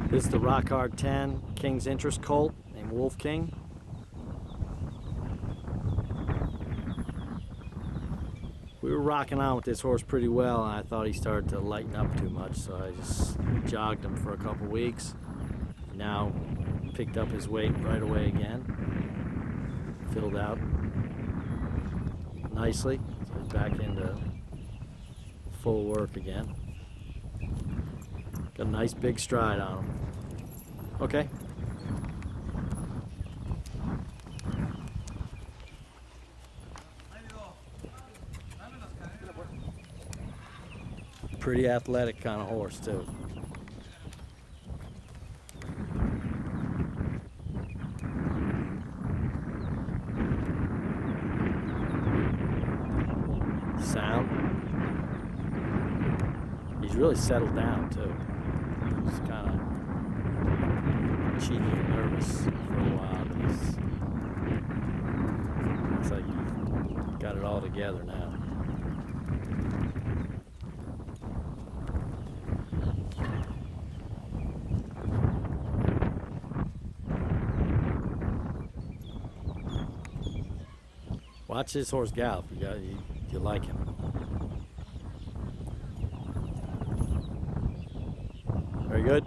This is the Rock Hard 10 King's Interest colt named Wolf King. We were rocking on with this horse pretty well, and I thought he started to lighten up too much, so I just jogged him for a couple weeks. Now picked up his weight right away again. Filled out nicely, so he's back into full work again. Got a nice big stride on him. Okay. Pretty athletic kind of horse too. Sound. He's really settled down too. He's kind of cheeky and nervous for a while. It's like he's got it all together now. Watch this horse gallop. You like him. Very good.